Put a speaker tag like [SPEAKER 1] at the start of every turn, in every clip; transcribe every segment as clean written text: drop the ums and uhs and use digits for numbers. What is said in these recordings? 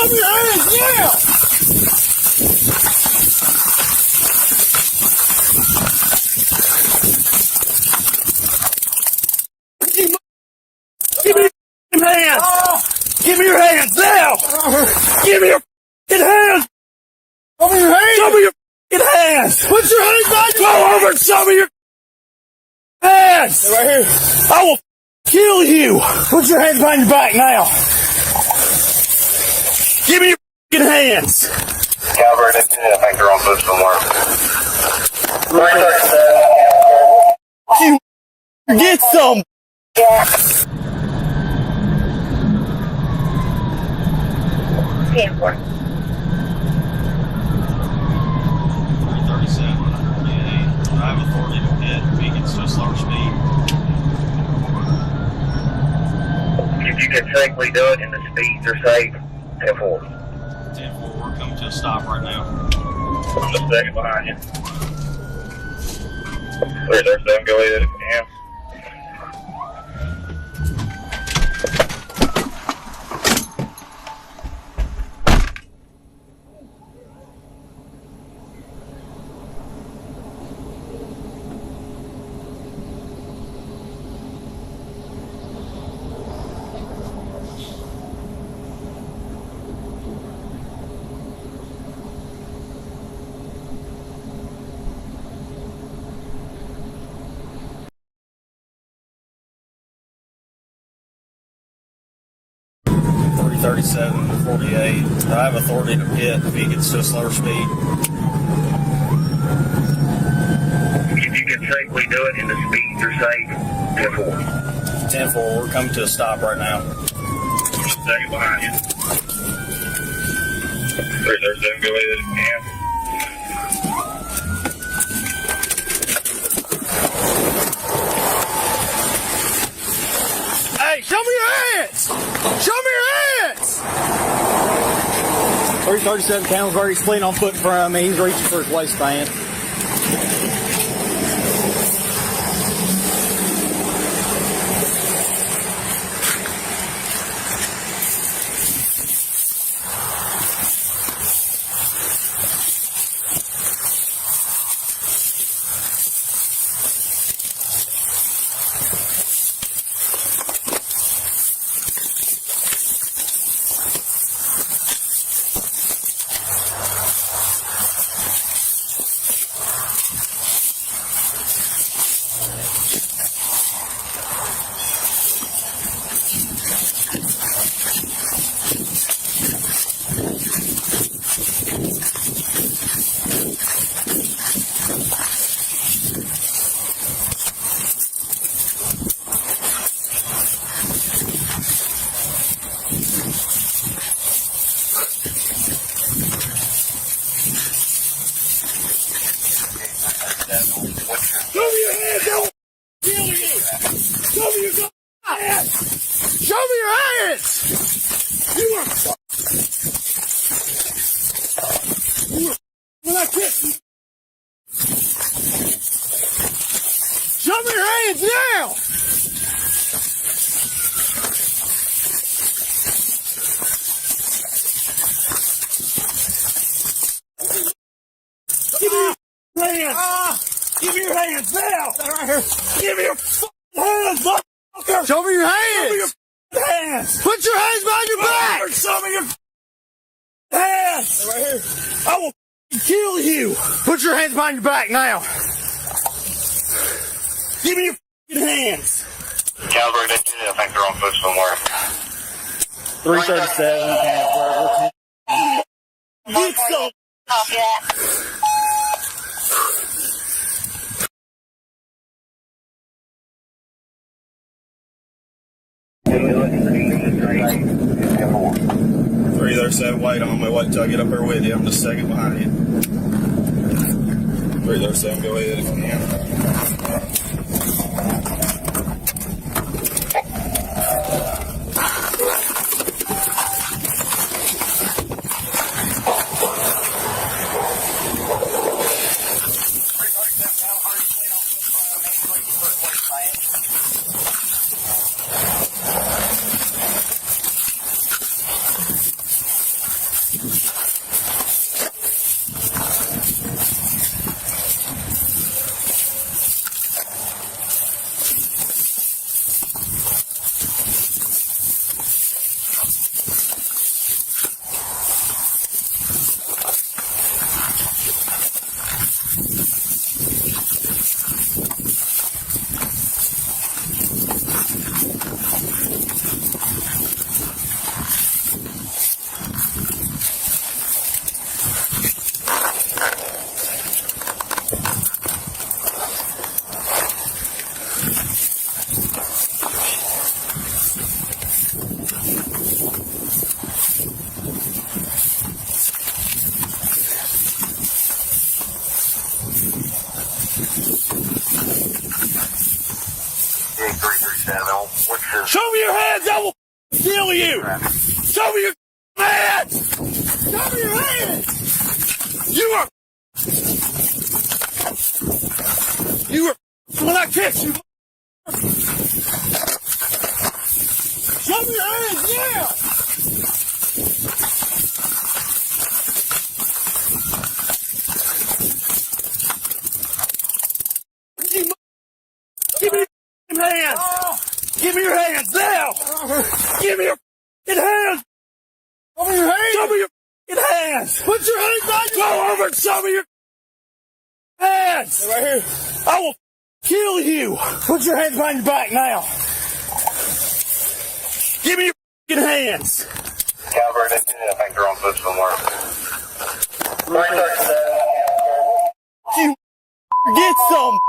[SPEAKER 1] Show me your hands now! Give me your hands! Give me your hands now! Give me your hands! Show me your hands! Show me your hands! Put your hands behind your back! Go over and show me your hands! Right here. I will kill you! Put your hands behind your back now! Give me your hands!
[SPEAKER 2] Calvert, I think they're on foot somewhere.
[SPEAKER 1] You get some!
[SPEAKER 3] Yeah. 10-4.
[SPEAKER 4] 337. Yeah, I have authority to hit vehicles to a slower speed.
[SPEAKER 2] If you can safely do it and the speeds are safe, 10-4.
[SPEAKER 4] 10-4, we're coming to a stop right now.
[SPEAKER 2] I'm just a second behind you. 337, go ahead if you can.
[SPEAKER 4] .37 48. I have authority to hit vehicles to a slower speed.
[SPEAKER 2] If you can safely do it and the speeds are safe, 10-4.
[SPEAKER 4] 10-4, we're coming to a stop right now.
[SPEAKER 2] Just a second behind you. 337, go ahead if you can.
[SPEAKER 1] Hey, show me your hands! Show me your hands! 337 Campbellsburg, he's fleeing on foot in front of me. He's reaching for his waistband. Show me your hands! Don't kill you! Show me your hands! Show me your hands! You are when I kiss you. Show me your hands now! Give me your hands now! Right here. Give me your hands, motherfucker! Show me your hands! Show me your hands! Put your hands behind your back! Show me your hands! Right here. I will kill you! Put your hands behind your back now! Give me your hands!
[SPEAKER 2] Calvert, I think they're on foot somewhere.
[SPEAKER 1] 337 Campbellsburg. Get some!
[SPEAKER 3] Copy that.
[SPEAKER 4] Three there, seven, wait on me. Wait until I get up there with you. I'm just a second behind you. 337, go ahead if you can.
[SPEAKER 1] Show me your hands! Show me your hands! You are when I catch you. Show me your hands now! Give me your hands! Give me your hands now! Give me your hands! Show me your hands! Show me your hands! Put your hands on your Go over and show me your hands! Right here. I will kill you! Put your hands behind your back now! Give me your hands!
[SPEAKER 2] Caliber, I think they're on foot somewhere.
[SPEAKER 1] You get some!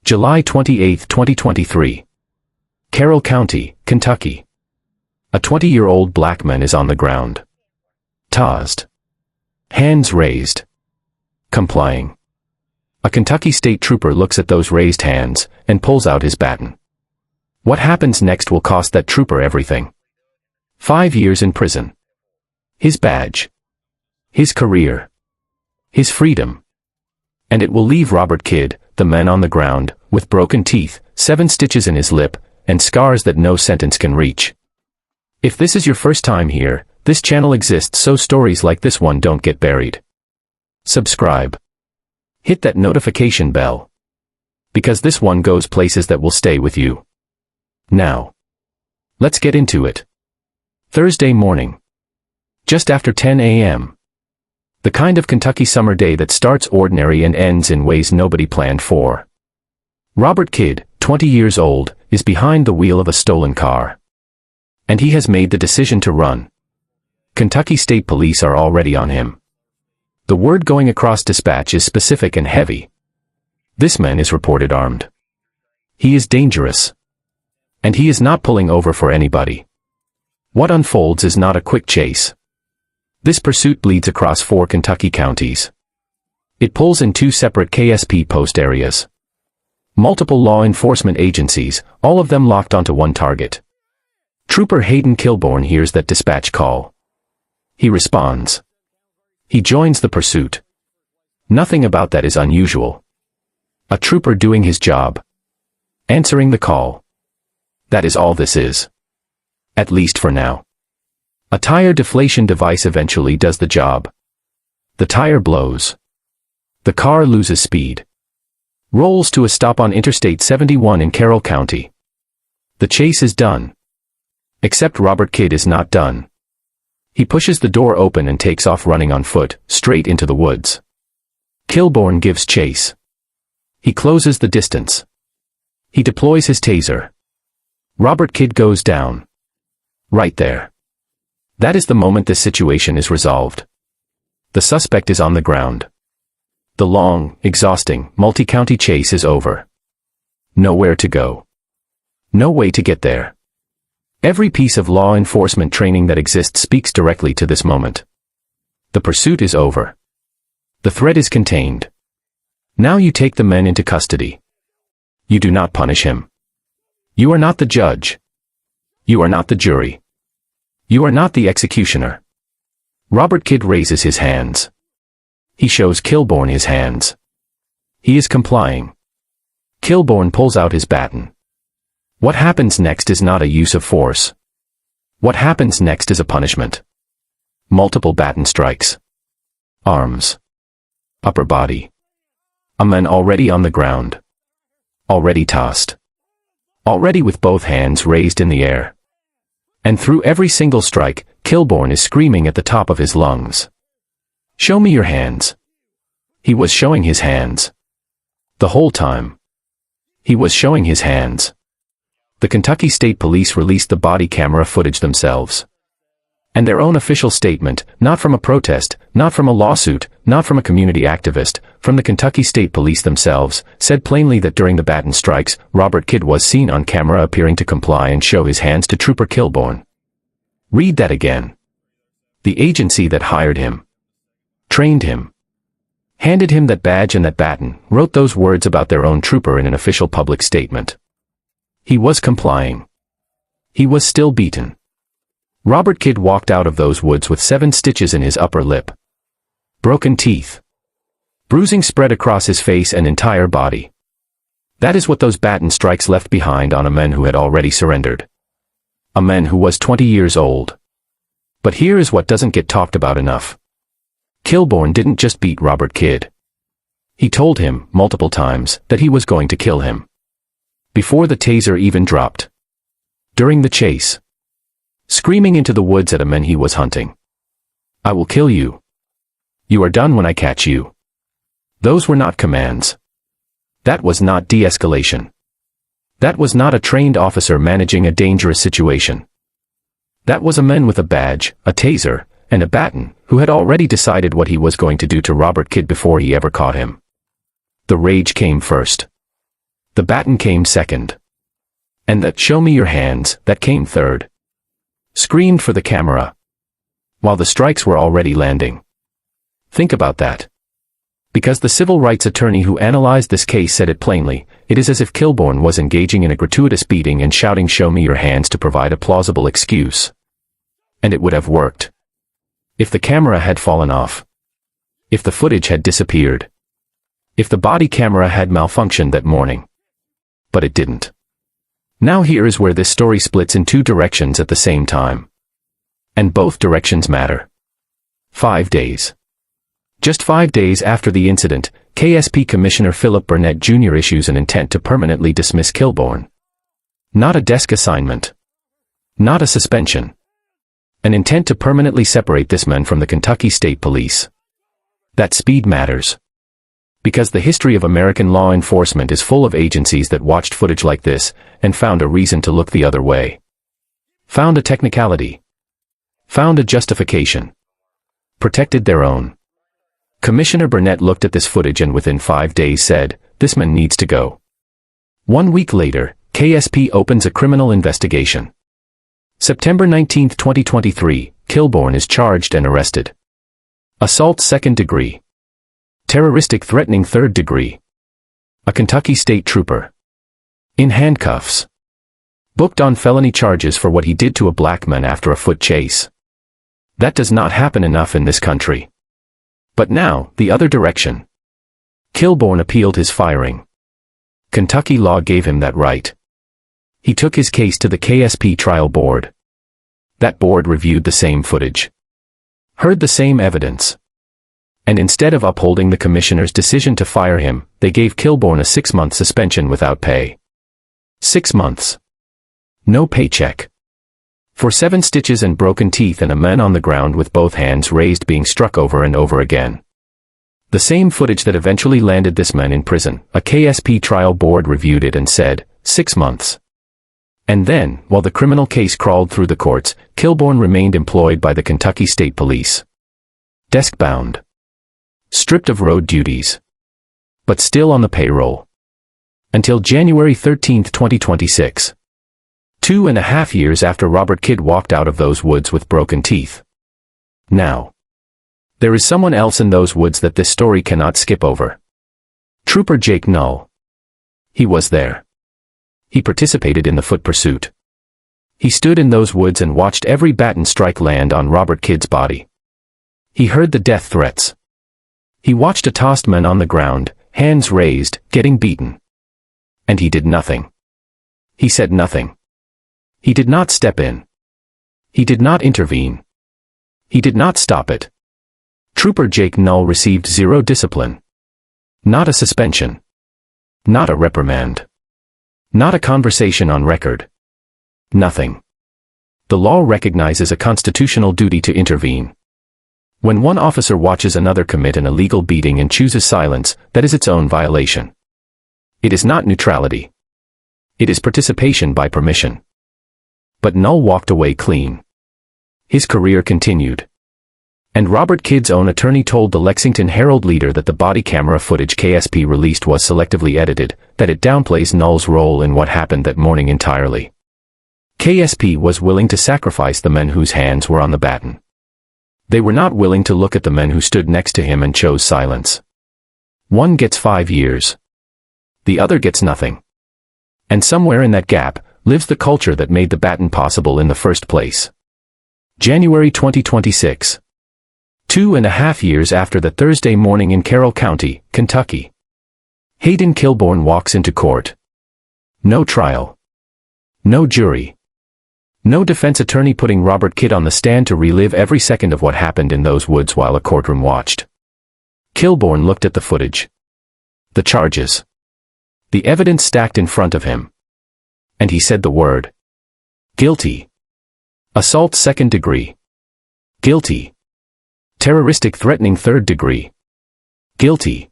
[SPEAKER 5] July 28, 2023. Carroll County, Kentucky. A 20-year-old black man is on the ground. Tased. Hands raised. Complying. A Kentucky State Trooper looks at those raised hands and pulls out his baton. What happens next will cost that trooper everything. 5 years in prison. His badge. His career. His freedom. And it will leave Robert Kidd, the man on the ground, with broken teeth, 7 stitches in his lip, and scars that no sentence can reach. If this is your first time here, this channel exists so stories like this one don't get buried. Subscribe. Hit that notification bell. Because this one goes places that will stay with you. Now. Let's get into it. Thursday morning. Just after 10 a.m. The kind of Kentucky summer day that starts ordinary and ends in ways nobody planned for. Robert Kidd, 20 years old, is behind the wheel of a stolen car. And he has made the decision to run. Kentucky State Police are already on him. The word going across dispatch is specific and heavy. This man is reported armed. He is dangerous. And he is not pulling over for anybody. What unfolds is not a quick chase. This pursuit bleeds across 4 Kentucky counties. It pulls in 2 separate KSP post areas. Multiple law enforcement agencies, all of them locked onto one target. Trooper Hayden Kilbourne hears that dispatch call. He responds. He joins the pursuit. Nothing about that is unusual. A trooper doing his job. Answering the call. That is all this is. At least for now. A tire deflation device eventually does the job. The tire blows. The car loses speed. Rolls to a stop on Interstate 71 in Carroll County. The chase is done. Except Robert Kidd is not done. He pushes the door open and takes off running on foot, straight into the woods. Kilbourne gives chase. He closes the distance. He deploys his taser. Robert Kidd goes down. Right there. That is the moment this situation is resolved. The suspect is on the ground. The long, exhausting, multi-county chase is over. Nowhere to go. No way to get there. Every piece of law enforcement training that exists speaks directly to this moment. The pursuit is over. The threat is contained. Now you take the men into custody. You do not punish him. You are not the judge. You are not the jury. You are not the executioner. Robert Kidd raises his hands. He shows Kilbourne his hands. He is complying. Kilbourne pulls out his baton. What happens next is not a use of force. What happens next is a punishment. Multiple baton strikes. Arms. Upper body. A man already on the ground. Already tossed. Already with both hands raised in the air. And through every single strike, Kilbourne is screaming at the top of his lungs. Show me your hands. He was showing his hands. The whole time. He was showing his hands. The Kentucky State Police released the body camera footage themselves. And their own official statement, not from a protest, not from a lawsuit, not from a community activist, from the Kentucky State Police themselves, said plainly that during the baton strikes, Robert Kidd was seen on camera appearing to comply and show his hands to Trooper Kilbourne. Read that again. The agency that hired him, trained him, handed him that badge and that baton, wrote those words about their own trooper in an official public statement. He was complying. He was still beaten. Robert Kidd walked out of those woods with 7 stitches in his upper lip. Broken teeth. Bruising spread across his face and entire body. That is what those baton strikes left behind on a man who had already surrendered. A man who was 20 years old. But here is what doesn't get talked about enough. Kilbourne didn't just beat Robert Kidd. He told him, multiple times, that he was going to kill him. Before the taser even dropped. During the chase. Screaming into the woods at a man he was hunting. I will kill you. You are done when I catch you. Those were not commands. That was not de-escalation. That was not a trained officer managing a dangerous situation. That was a man with a badge, a taser, and a baton, who had already decided what he was going to do to Robert Kidd before he ever caught him. The rage came first. The baton came second. And that "show me your hands" that came third. Screamed for the camera. While the strikes were already landing. Think about that. Because the civil rights attorney who analyzed this case said it plainly, it is as if Kilbourne was engaging in a gratuitous beating and shouting "show me your hands" to provide a plausible excuse. And it would have worked. If the camera had fallen off. If the footage had disappeared. If the body camera had malfunctioned that morning. But it didn't. Now here is where this story splits in 2 directions at the same time. And both directions matter. 5 days. Just 5 days after the incident, KSP Commissioner Philip Burnett Jr. issues an intent to permanently dismiss Kilbourne. Not a desk assignment. Not a suspension. An intent to permanently separate this man from the Kentucky State Police. That speed matters. Because the history of American law enforcement is full of agencies that watched footage like this, and found a reason to look the other way. Found a technicality. Found a justification. Protected their own. Commissioner Burnett looked at this footage and within 5 days said, this man needs to go. 1 week later, KSP opens a criminal investigation. September 19, 2023, Kilbourne is charged and arrested. Assault 2nd degree. Terroristic threatening 3rd degree. A Kentucky State Trooper. In handcuffs. Booked on felony charges for what he did to a black man after a foot chase. That does not happen enough in this country. But now, the other direction. Kilbourne appealed his firing. Kentucky law gave him that right. He took his case to the KSP trial board. That board reviewed the same footage. Heard the same evidence. And instead of upholding the commissioner's decision to fire him, they gave Kilbourne a 6-month suspension without pay. 6 months. No paycheck. For 7 stitches and broken teeth and a man on the ground with both hands raised being struck over and over again. The same footage that eventually landed this man in prison, a KSP trial board reviewed it and said, 6 months. And then, while the criminal case crawled through the courts, Kilbourne remained employed by the Kentucky State Police. Desk-bound. Stripped of road duties. But still on the payroll. Until January 13, 2026. 2.5 years after Robert Kidd walked out of those woods with broken teeth. Now. There is someone else in those woods that this story cannot skip over. Trooper Jake Null. He was there. He participated in the foot pursuit. He stood in those woods and watched every baton strike land on Robert Kidd's body. He heard the death threats. He watched a tossed man on the ground, hands raised, getting beaten. And he did nothing. He said nothing. He did not step in. He did not intervene. He did not stop it. Trooper Jake Null received 0 discipline. Not a suspension. Not a reprimand. Not a conversation on record. Nothing. The law recognizes a constitutional duty to intervene. When one officer watches another commit an illegal beating and chooses silence, that is its own violation. It is not neutrality. It is participation by permission. But Null walked away clean. His career continued. And Robert Kidd's own attorney told the Lexington Herald-Leader that the body camera footage KSP released was selectively edited, that it downplays Null's role in what happened that morning entirely. KSP was willing to sacrifice the men whose hands were on the baton. They were not willing to look at the men who stood next to him and chose silence. One gets 5 years. The other gets nothing. And somewhere in that gap, lives the culture that made the Baton possible in the first place. January 2026. 2.5 years after the Thursday morning in Carroll County, Kentucky. Hayden Kilbourne walks into court. No trial. No jury. No defense attorney putting Robert Kidd on the stand to relive every second of what happened in those woods while a courtroom watched. Kilbourne looked at the footage. The charges. The evidence stacked in front of him. And he said the word. Guilty. Assault 2nd degree. Guilty. Terroristic threatening 3rd degree. Guilty.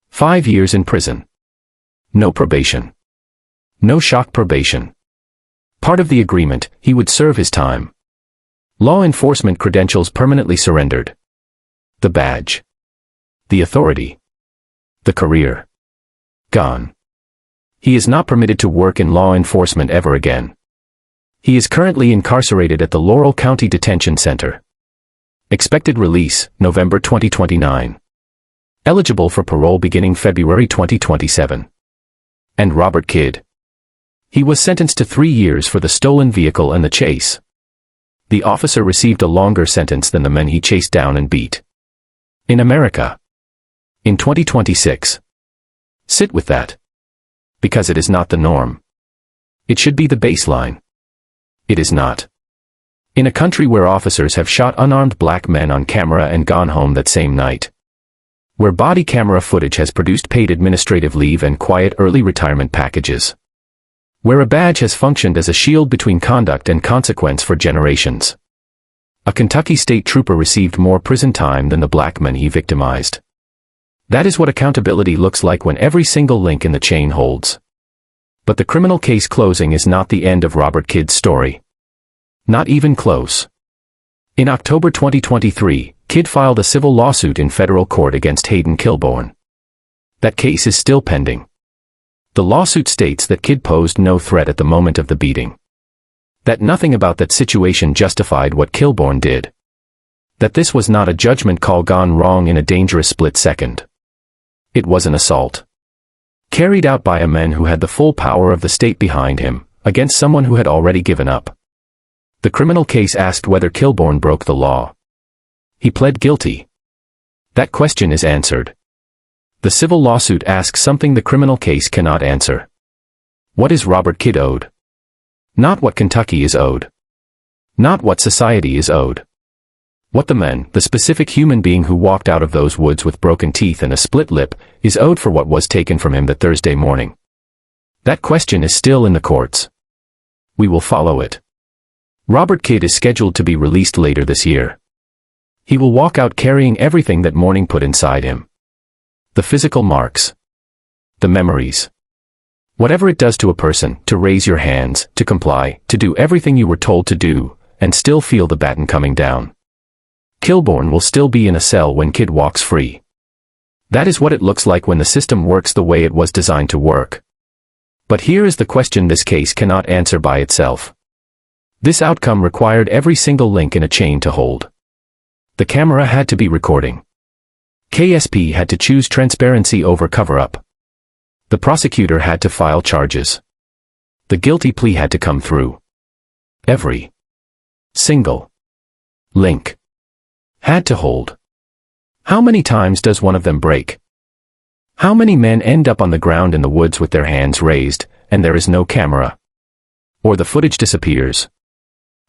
[SPEAKER 5] 5 years in prison. No probation. No shock probation. Part of the agreement, he would serve his time. Law enforcement credentials permanently surrendered. The badge. The authority. The career. Gone. He is not permitted to work in law enforcement ever again. He is currently incarcerated at the Carroll County Detention Center. Expected release, November 2029. Eligible for parole beginning February 2027. And Robert Kidd. He was sentenced to 3 years for the stolen vehicle and the chase. The officer received a longer sentence than the men he chased down and beat. In America. In 2026. Sit with that. Because it is not the norm. It should be the baseline. It is not. In a country where officers have shot unarmed black men on camera and gone home that same night. Where body camera footage has produced paid administrative leave and quiet early retirement packages. Where a badge has functioned as a shield between conduct and consequence for generations. A Kentucky state trooper received more prison time than the black men he victimized. That is what accountability looks like when every single link in the chain holds. But the criminal case closing is not the end of Robert Kidd's story. Not even close. In October 2023, Kidd filed a civil lawsuit in federal court against Hayden Kilbourne. That case is still pending. The lawsuit states that Kidd posed no threat at the moment of the beating. That nothing about that situation justified what Kilbourne did. That this was not a judgment call gone wrong in a dangerous split second. It was an assault. Carried out by a man who had the full power of the state behind him, against someone who had already given up. The criminal case asked whether Kilbourne broke the law. He pled guilty. That question is answered. The civil lawsuit asks something the criminal case cannot answer. What is Robert Kidd owed? Not what Kentucky is owed. Not what society is owed. What the man, the specific human being who walked out of those woods with broken teeth and a split lip, is owed for what was taken from him that Thursday morning. That question is still in the courts. We will follow it. Robert Kidd is scheduled to be released later this year. He will walk out carrying everything that morning put inside him. The physical marks. The memories. Whatever it does to a person, to raise your hands, to comply, to do everything you were told to do, and still feel the baton coming down. Kilbourne will still be in a cell when Kidd walks free. That is what it looks like when the system works the way it was designed to work. But here is the question this case cannot answer by itself. This outcome required every single link in a chain to hold. The camera had to be recording. KSP had to choose transparency over cover-up. The prosecutor had to file charges. The guilty plea had to come through. Every single link had to hold. How many times does one of them break? How many men end up on the ground in the woods with their hands raised, and there is no camera? Or the footage disappears.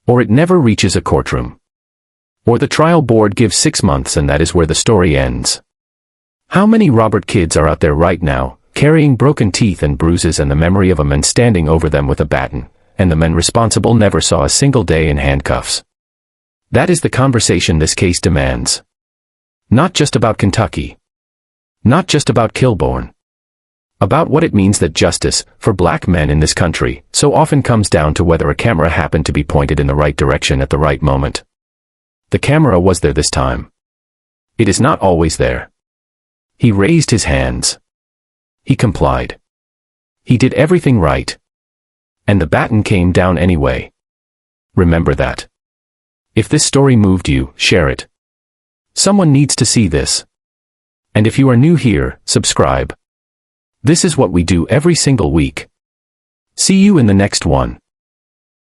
[SPEAKER 5] Or it never reaches a courtroom. Or the trial board gives 6 months and that is where the story ends. How many Robert Kidds are out there right now, carrying broken teeth and bruises and the memory of a man standing over them with a baton, and the men responsible never saw a single day in handcuffs? That is the conversation this case demands. Not just about Kentucky. Not just about Kilbourne. About what it means that justice, for black men in this country, so often comes down to whether a camera happened to be pointed in the right direction at the right moment. The camera was there this time. It is not always there. He raised his hands. He complied. He did everything right. And the baton came down anyway. Remember that. If this story moved you, share it. Someone needs to see this. And if you are new here, subscribe. This is what we do every single week. See you in the next one.